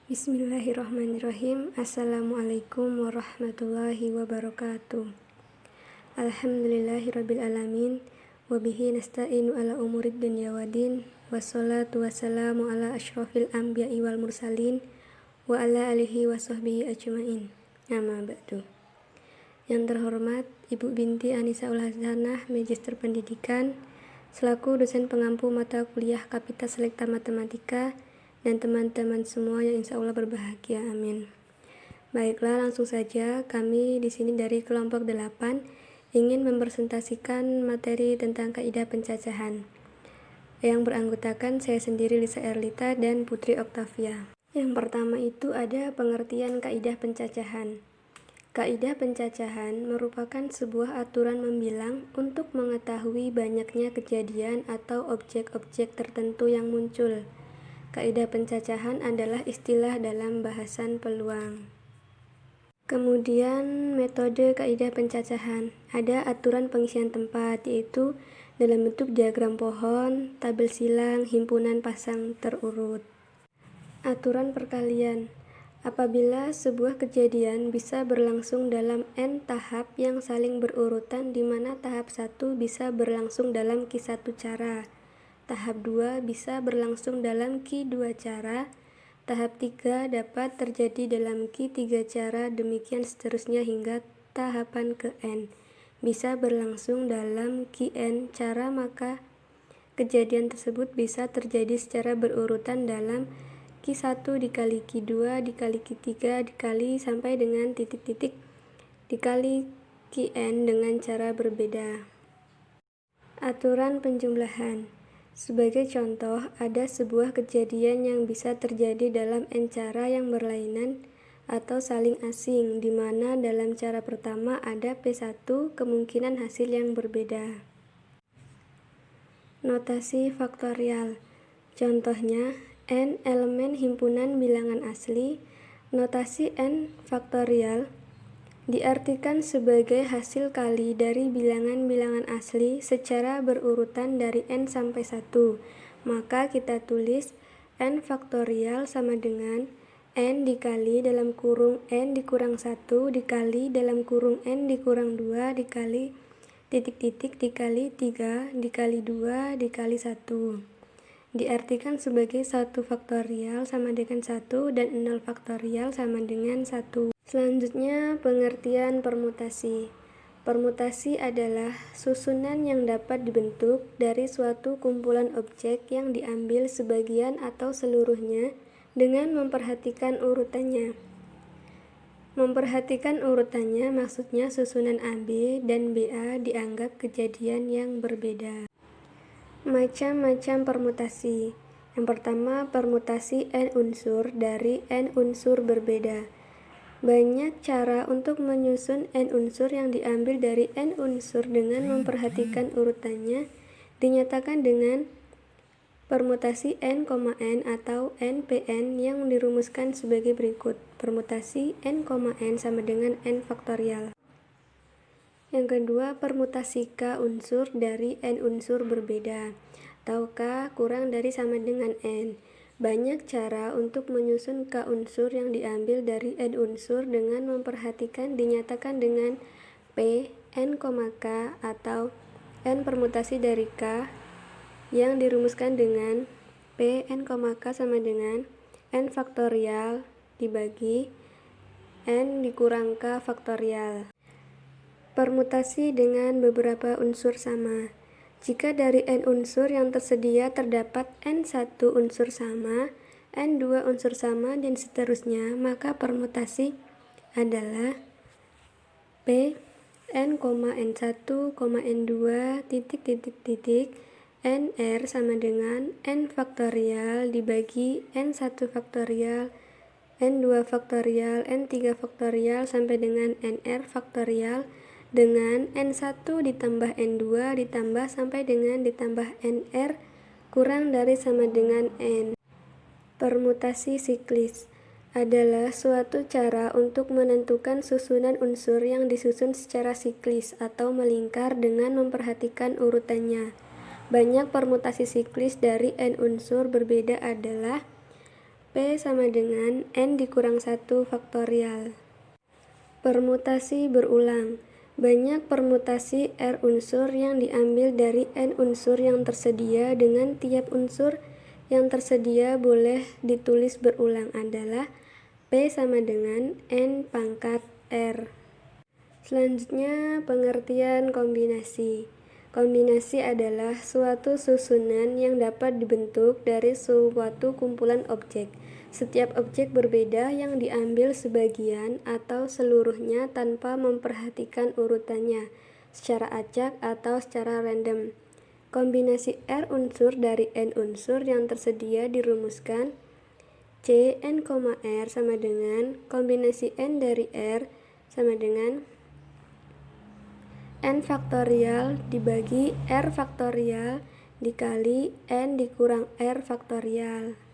Bismillahirrahmanirrahim. Assalamualaikum warahmatullahi wabarakatuh. Alhamdulillahirrabbilalamin. Wabihi nasta'inu ala umurid dunya wadin. Wassalatu wassalamu ala ashrafil anbiya'i wal mursalin. Wa ala alihi wa sahbihi ajma'in. Amma ba'du. Yang terhormat Ibu Binti Anisa Ulhazanah, Magister Pendidikan, selaku dosen pengampu mata kuliah Kapita Selekta Matematika, dan teman-teman semua yang insya Allah berbahagia, amin. Baiklah, langsung saja kami di sini dari kelompok 8 ingin mempresentasikan materi tentang kaidah pencacahan yang beranggotakan saya sendiri, Lisa Erlita, dan Putri Oktavia. Yang pertama itu ada pengertian kaidah pencacahan. Kaidah pencacahan merupakan sebuah aturan membilang untuk mengetahui banyaknya kejadian atau objek-objek tertentu yang muncul. Kaidah pencacahan adalah istilah dalam bahasan peluang. Kemudian metode kaidah pencacahan. Ada aturan pengisian tempat, yaitu dalam bentuk diagram pohon, tabel silang, himpunan pasang terurut. Aturan perkalian. Apabila sebuah kejadian bisa berlangsung dalam n tahap yang saling berurutan, di mana tahap 1 bisa berlangsung dalam Q1 cara. Tahap 2 bisa berlangsung dalam Q2 cara, tahap 3 dapat terjadi dalam Q3 cara, demikian seterusnya hingga tahapan ke N bisa berlangsung dalam Qn cara, maka kejadian tersebut bisa terjadi secara berurutan dalam Q1 dikali Q2 dikali Q3 dikali sampai dengan titik-titik dikali Qn dengan cara berbeda. Aturan penjumlahan. Sebagai contoh, ada sebuah kejadian yang bisa terjadi dalam n cara yang berlainan atau saling asing, di mana dalam cara pertama ada P1 kemungkinan hasil yang berbeda. Notasi faktorial. Contohnya, n elemen himpunan bilangan asli. Notasi n faktorial diartikan sebagai hasil kali dari bilangan-bilangan asli secara berurutan dari n sampai 1. Maka kita tulis n faktorial sama dengan n dikali dalam kurung n dikurang 1 dikali dalam kurung n dikurang 2 dikali titik-titik dikali 3 dikali 2 dikali 1. Diartikan sebagai 1 faktorial sama dengan 1 dan 0 faktorial sama dengan 1. Selanjutnya, pengertian permutasi. Permutasi adalah susunan yang dapat dibentuk dari suatu kumpulan objek yang diambil sebagian atau seluruhnya dengan memperhatikan urutannya. Memperhatikan urutannya maksudnya susunan AB dan BA dianggap kejadian yang berbeda. Macam-macam permutasi. Yang pertama, permutasi n unsur dari n unsur berbeda. Banyak cara untuk menyusun n unsur yang diambil dari n unsur dengan memperhatikan urutannya, dinyatakan dengan permutasi n, n atau npn yang dirumuskan sebagai berikut. Permutasi n, n sama dengan n faktorial. Yang kedua, permutasi k unsur dari n unsur berbeda, atau k kurang dari sama dengan n. Banyak cara untuk menyusun k unsur yang diambil dari n unsur dengan memperhatikan dinyatakan dengan p n, k atau n permutasi dari k yang dirumuskan dengan p n, k sama dengan n faktorial dibagi n dikurang k faktorial. Permutasi dengan beberapa unsur sama. Jika dari n unsur yang tersedia terdapat n1 unsur sama, n2 unsur sama, dan seterusnya, maka permutasi adalah p n, n1, n2, nr sama dengan n faktorial dibagi n1 faktorial, n2 faktorial, n3 faktorial sampai dengan nr faktorial dengan n1 ditambah n2 ditambah sampai dengan ditambah nr kurang dari sama dengan n. Permutasi siklis adalah suatu cara untuk menentukan susunan unsur yang disusun secara siklis atau melingkar dengan memperhatikan urutannya. Banyak permutasi siklis dari n unsur berbeda adalah P sama dengan N dikurang 1 faktorial. Permutasi berulang. Banyak permutasi R unsur yang diambil dari N unsur yang tersedia dengan tiap unsur yang tersedia boleh ditulis berulang adalah P sama dengan N pangkat R. Selanjutnya, pengertian kombinasi. Kombinasi adalah suatu susunan yang dapat dibentuk dari suatu kumpulan objek. Setiap objek berbeda yang diambil sebagian atau seluruhnya tanpa memperhatikan urutannya, secara acak atau secara random. Kombinasi R unsur dari N unsur yang tersedia dirumuskan C N, R sama dengan kombinasi N dari R sama dengan N faktorial dibagi R faktorial dikali N dikurang R faktorial.